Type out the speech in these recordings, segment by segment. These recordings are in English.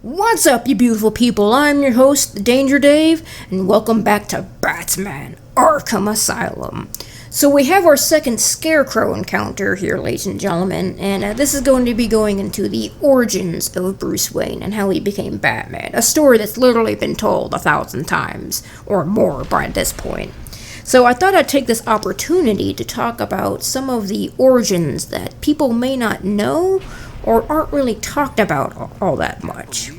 What's up, you beautiful people? I'm your host, Danger Dave, and welcome back to Batman Arkham Asylum. So we have our second Scarecrow encounter here, ladies and gentlemen, and this is going to be going into the origins of Bruce Wayne and how he became Batman, a story that's literally been told 1,000 times, or more by this point. So I thought I'd take this opportunity to talk about some of the origins that people may not know or aren't really talked about all that much.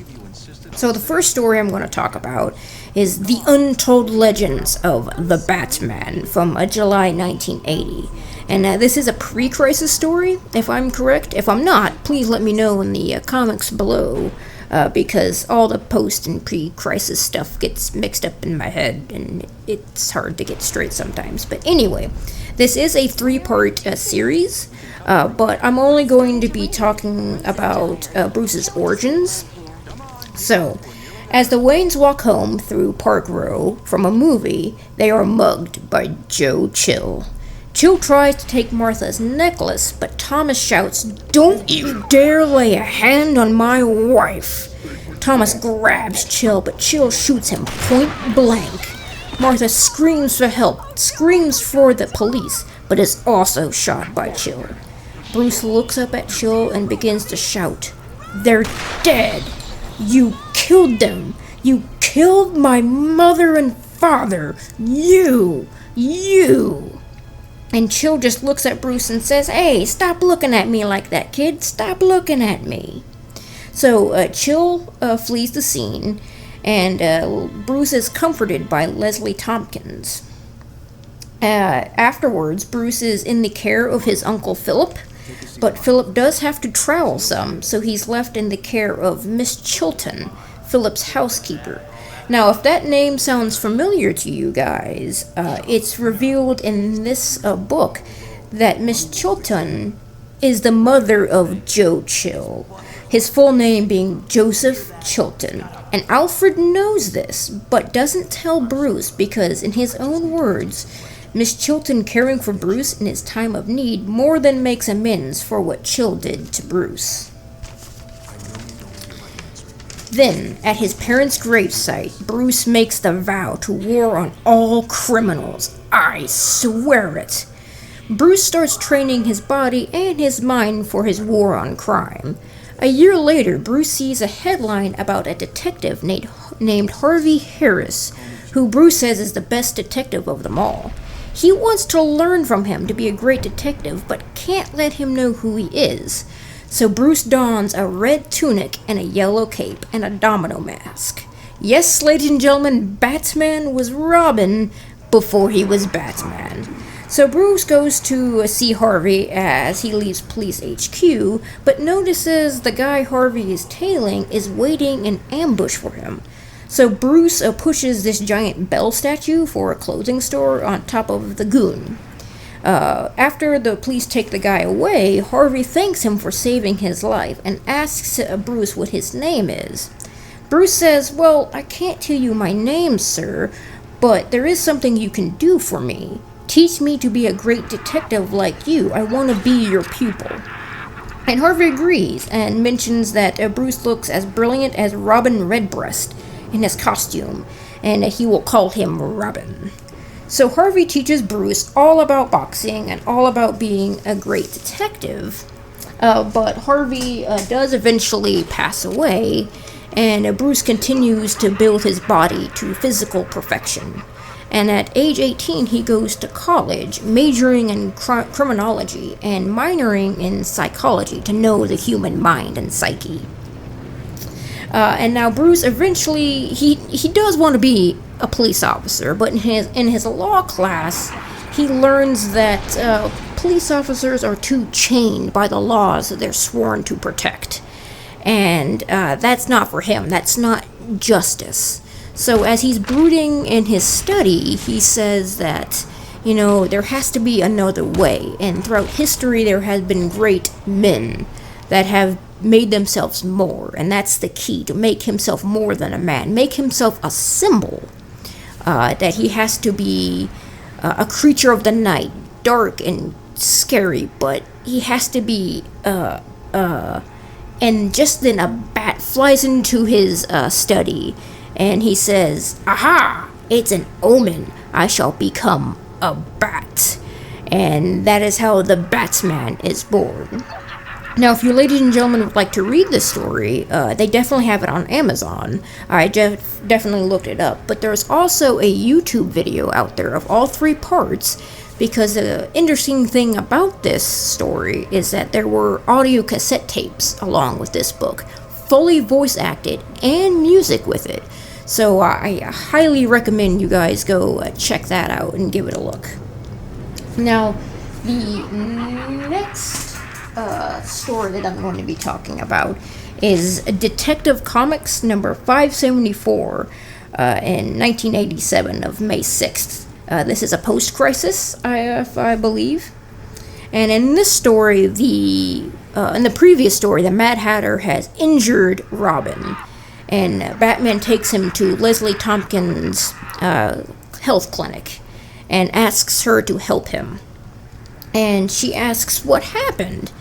So the first story I'm going to talk about is The Untold Legends of the Batman from July 1980. And this is a pre-crisis story, if I'm correct. If I'm not, please let me know in the comments below, because all the post and pre-crisis stuff gets mixed up in my head, and it's hard to get straight sometimes. But anyway, this is a 3-part series, but I'm only going to be talking about Bruce's origins. So, as the Waynes walk home through Park Row from a movie, they are mugged by Joe Chill. Chill tries to take Martha's necklace, but Thomas shouts, "Don't you dare lay a hand on my wife!" Thomas grabs Chill, but Chill shoots him point blank. Martha screams for help, screams for the police, but is also shot by Chill. Bruce looks up at Chill and begins to shout, "They're dead! You killed them! You killed my mother and father! You! And Chill just looks at Bruce and says, "Hey, stop looking at me like that, kid. Stop looking at me." So Chill flees the scene, and Bruce is comforted by Leslie Tompkins. Afterwards, Bruce is in the care of his Uncle Philip, but Philip does have to travel some, so he's left in the care of Miss Chilton, Philip's housekeeper. Now, if that name sounds familiar to you guys, it's revealed in this book that Miss Chilton is the mother of Joe Chill, his full name being Joseph Chilton. And Alfred knows this, but doesn't tell Bruce because, in his own words, Miss Chilton caring for Bruce in his time of need more than makes amends for what Chill did to Bruce. Then, at his parents' gravesite, Bruce makes the vow to war on all criminals. I swear it. Bruce starts training his body and his mind for his war on crime. A year later, Bruce sees a headline about a detective named Harvey Harris, who Bruce says is the best detective of them all. He wants to learn from him to be a great detective, but can't let him know who he is. So Bruce dons a red tunic and a yellow cape and a domino mask. Yes, ladies and gentlemen, Batman was Robin before he was Batman. So Bruce goes to see Harvey as he leaves police HQ, but notices the guy Harvey is tailing is waiting in ambush for him. So Bruce pushes this giant bell statue for a clothing store on top of the goon. After the police take the guy away, Harvey thanks him for saving his life and asks Bruce what his name is. Bruce says, "Well, I can't tell you my name, sir, but there is something you can do for me. Teach me to be a great detective like you. I want to be your pupil." And Harvey agrees and mentions that Bruce looks as brilliant as Robin Redbreast in his costume, and he will call him Robin. So Harvey teaches Bruce all about boxing and all about being a great detective, but Harvey does eventually pass away, and Bruce continues to build his body to physical perfection. And at age 18, he goes to college, majoring in criminology and minoring in psychology to know the human mind and psyche. And now Bruce eventually, he does want to be a police officer, but in his law class, he learns that police officers are too chained by the laws that they're sworn to protect. And that's not for him. That's not justice. So as he's brooding in his study, he says that, there has to be another way. And throughout history, there has been great men that have made themselves more. And that's the key, to make himself more than a man. Make himself a symbol. That he has to be a creature of the night, dark and scary, but he has to be And just then a bat flies into his study, and he says, "Aha! It's an omen. I shall become a bat." And that is how the Batsman is born. Now, if you ladies and gentlemen would like to read this story, they definitely have it on Amazon. I definitely looked it up. But there's also a YouTube video out there of all 3 parts, because the interesting thing about this story is that there were audio cassette tapes along with this book, fully voice acted, and music with it. So I highly recommend you guys go check that out and give it a look. Now, the next story that I'm going to be talking about is Detective Comics number 574 in 1987 of May 6th. This is a post-crisis, I believe. And in this story, in the previous story, the Mad Hatter has injured Robin, and Batman takes him to Leslie Tompkins' health clinic and asks her to help him. And she asks what happened,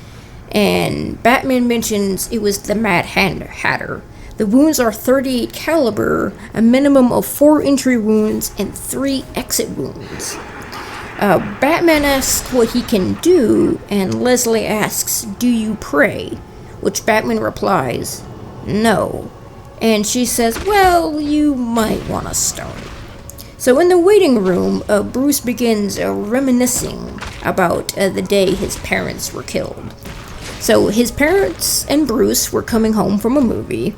and Batman mentions it was the Mad Hatter. The wounds are .38 caliber, a minimum of 4 entry wounds and 3 exit wounds. Batman asks what he can do, and Leslie asks, "Do you pray?" Which Batman replies, "No." And she says, "Well, you might want to start." So in the waiting room, Bruce begins reminiscing about the day his parents were killed. So his parents and Bruce were coming home from a movie,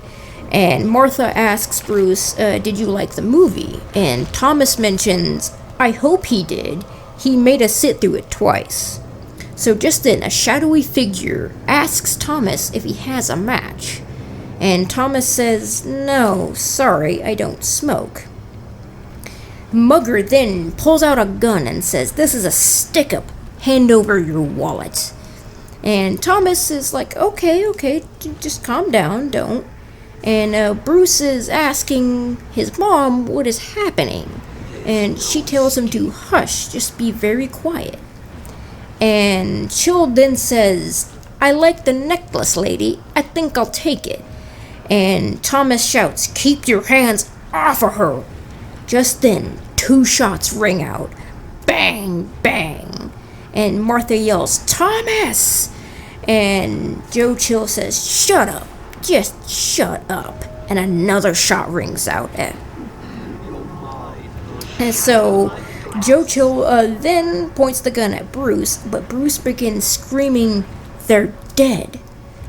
and Martha asks Bruce, "Did you like the movie?" And Thomas mentions, "I hope he did. He made us sit through it twice." So just then, a shadowy figure asks Thomas if he has a match. And Thomas says, "No, sorry, I don't smoke." Mugger then pulls out a gun and says, "This is a stick-up. Hand over your wallet." And Thomas is like, okay, just calm down, don't. And Bruce is asking his mom what is happening. And she tells him to hush, just be very quiet. And Chill then says, "I like the necklace, lady. I think I'll take it." And Thomas shouts, "Keep your hands off of her." Just then, 2 shots ring out. Bang, bang. And Martha yells, "Thomas!" And Joe Chill says, "Shut up. Just shut up." And another shot rings out. And so Joe Chill then points the gun at Bruce, but Bruce begins screaming, "They're dead.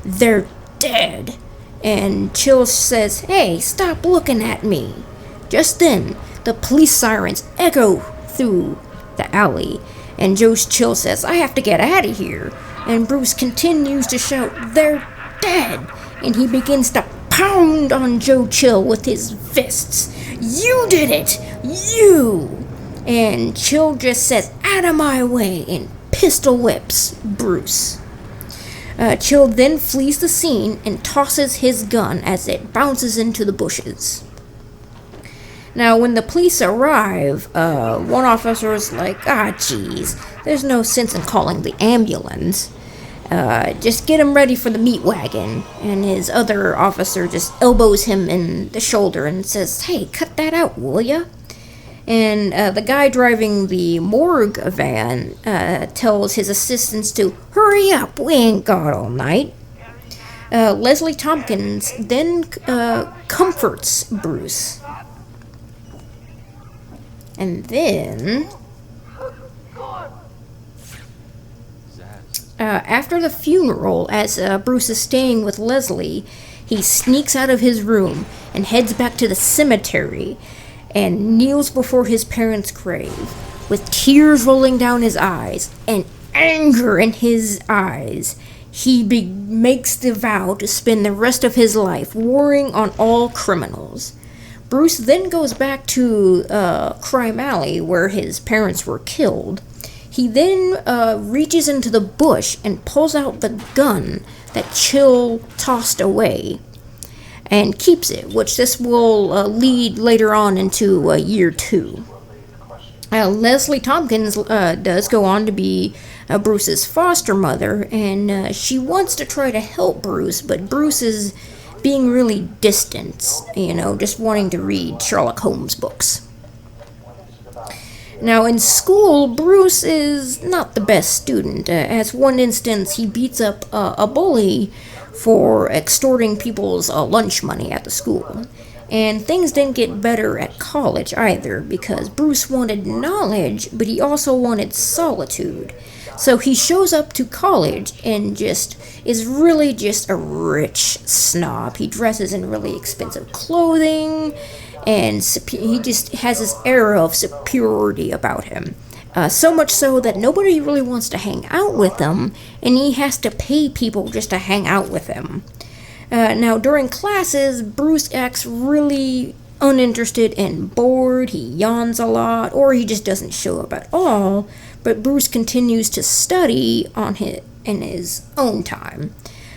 They're dead." And Chill says, "Hey, stop looking at me." Just then, the police sirens echo through the alley, and Joe Chill says, "I have to get out of here." And Bruce continues to shout, "They're dead!" And he begins to pound on Joe Chill with his fists. "You did it! You!" And Chill just says, "Out of my way," and pistol whips Bruce. Chill then flees the scene and tosses his gun as it bounces into the bushes. Now, when the police arrive, one officer is like, geez, there's no sense in calling the ambulance. Just get him ready for the meat wagon." And his other officer just elbows him in the shoulder and says, "Hey, cut that out, will ya?" And the guy driving the morgue van tells his assistants to hurry up, we ain't got all night. Leslie Tompkins then comforts Bruce. And then, after the funeral, as Bruce is staying with Leslie, he sneaks out of his room and heads back to the cemetery and kneels before his parents' grave, with tears rolling down his eyes and anger in his eyes. He makes the vow to spend the rest of his life warring on all criminals. Bruce then goes back to Crime Alley, where his parents were killed. He then reaches into the bush and pulls out the gun that Chill tossed away and keeps it, which this will lead later on into year 2. Leslie Tompkins does go on to be Bruce's foster mother, and she wants to try to help Bruce, but Bruce is being really distant, just wanting to read Sherlock Holmes books. Now, in school, Bruce is not the best student. As one instance, he beats up a bully for extorting people's lunch money at the school. And things didn't get better at college either, because Bruce wanted knowledge, but he also wanted solitude. So he shows up to college and just is really just a rich snob. He dresses in really expensive clothing, and he just has this air of superiority about him. So much so that nobody really wants to hang out with him, and he has to pay people just to hang out with him. Now, during classes, Bruce acts really uninterested and bored. He yawns a lot, or he just doesn't show up at all. But Bruce continues to study in his own time.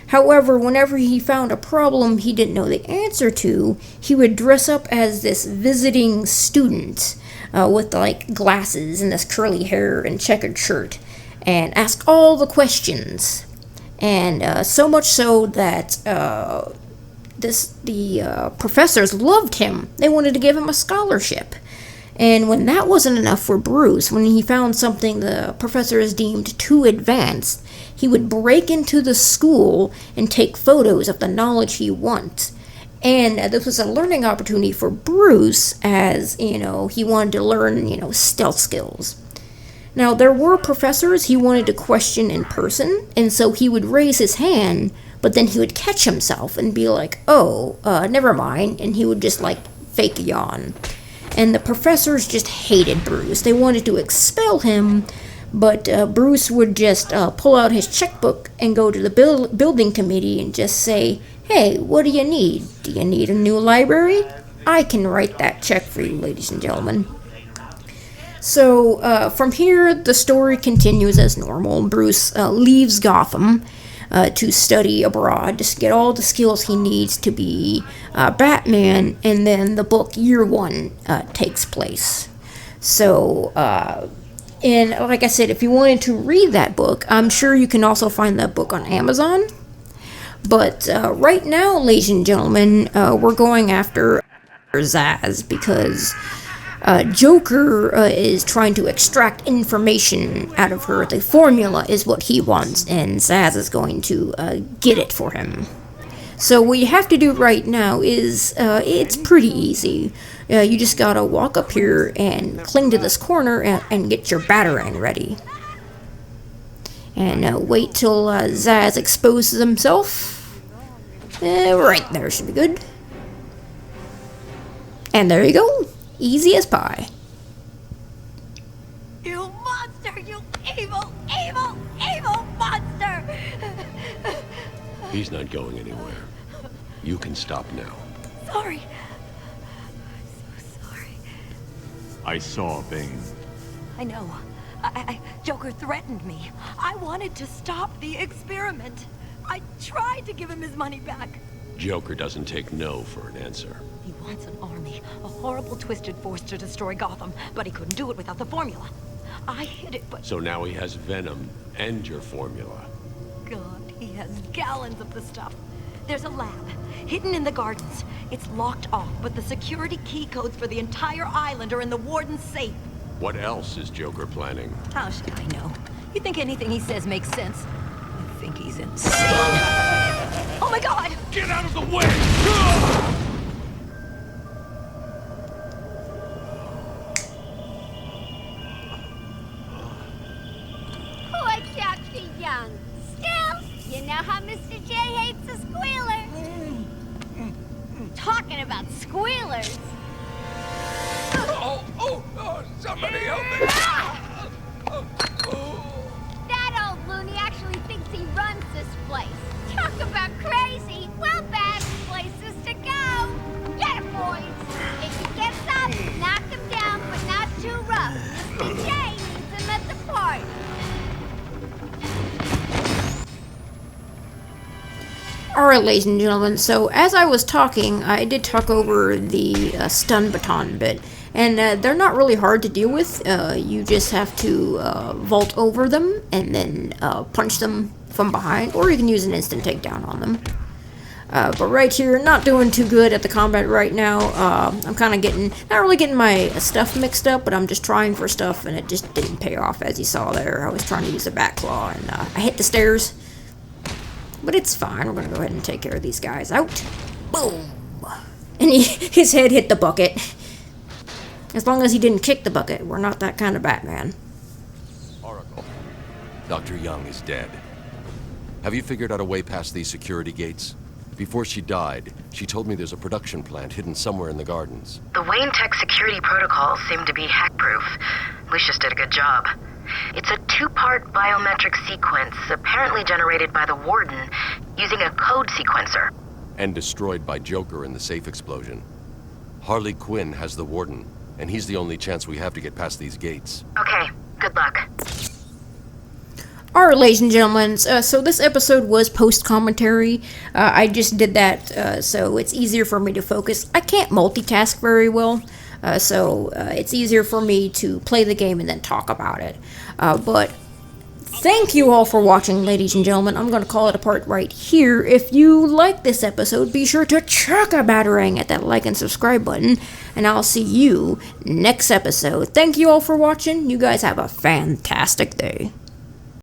However, whenever he found a problem he didn't know the answer to, he would dress up as this visiting student with glasses and this curly hair and checkered shirt and ask all the questions. And so much so that the professors loved him. They wanted to give him a scholarship. And when that wasn't enough for Bruce, when he found something the professors deemed too advanced, he would break into the school and take photos of the knowledge he wants. And this was a learning opportunity for Bruce, as, he wanted to learn, stealth skills. Now, there were professors he wanted to question in person, and so he would raise his hand, but then he would catch himself and be like, oh, never mind, and he would just, fake a yawn. And the professors just hated Bruce. They wanted to expel him, but Bruce would just pull out his checkbook and go to the building committee and just say, hey, what do you need? Do you need a new library? I can write that check for you, ladies and gentlemen. So from here, the story continues as normal. Bruce leaves Gotham to study abroad, to get all the skills he needs to be Batman, and then the book Year One takes place. So, and like I said, if you wanted to read that book, I'm sure you can also find that book on Amazon. But right now, ladies and gentlemen, we're going after Zsasz, because Joker is trying to extract information out of her. The formula is what he wants, and Zsasz is going to get it for him. So what you have to do right now is, it's pretty easy. You just gotta walk up here and cling to this corner and get your batarang ready. And wait till Zsasz exposes himself. Right there should be good. And there you go. Easy as pie. You monster! You evil, evil, evil monster! He's not going anywhere. You can stop now. Sorry. I'm so sorry. I saw Bane. I know. Joker threatened me. I wanted to stop the experiment. I tried to give him his money back. Joker doesn't take no for an answer. He wants an army, a horrible, twisted force to destroy Gotham, but he couldn't do it without the formula. I hid it, but... So now he has Venom and your formula. God, he has gallons of the stuff. There's a lab, hidden in the gardens. It's locked off, but the security key codes for the entire island are in the warden's safe. What else is Joker planning? How should I know? You think anything he says makes sense? You think he's insane. Oh my God! Get out of the way! Poor Dr. Young. Still, you know how Mr. J hates a squealer. Talking about squealers. Somebody help me! That old loony actually thinks he runs this place. Talk about crazy. Well, bad places to go. Get him, boys. If he gets up, knock him down, but not too rough. Mr. J needs him at the party. Alright, ladies and gentlemen, so as I was talking, I did talk over the stun baton bit. And they're not really hard to deal with. You just have to vault over them and then punch them from behind, or you can use an instant takedown on them. But right here, not doing too good at the combat right now. I'm kind of not really getting my stuff mixed up, but I'm just trying for stuff, and it just didn't pay off, as you saw there. I was trying to use a back claw, and I hit the stairs. But it's fine. We're going to go ahead and take care of these guys out. Boom! And his head hit the bucket. As long as he didn't kick the bucket, we're not that kind of Batman. Oracle, Dr. Young is dead. Have you figured out a way past these security gates? Before she died, she told me there's a production plant hidden somewhere in the gardens. The Wayne Tech security protocols seem to be hack-proof. Lucius did a good job. It's a two-part biometric sequence, apparently generated by the Warden, using a code sequencer. And destroyed by Joker in the safe explosion. Harley Quinn has the Warden, and he's the only chance we have to get past these gates. Okay, good luck. Alright, ladies and gentlemen, so this episode was post-commentary. I just did that so it's easier for me to focus. I can't multitask very well, so it's easier for me to play the game and then talk about it. But thank you all for watching, ladies and gentlemen. I'm going to call it a part right here. If you like this episode, be sure to chuck a batarang at that like and subscribe button, and I'll see you next episode. Thank you all for watching. You guys have a fantastic day.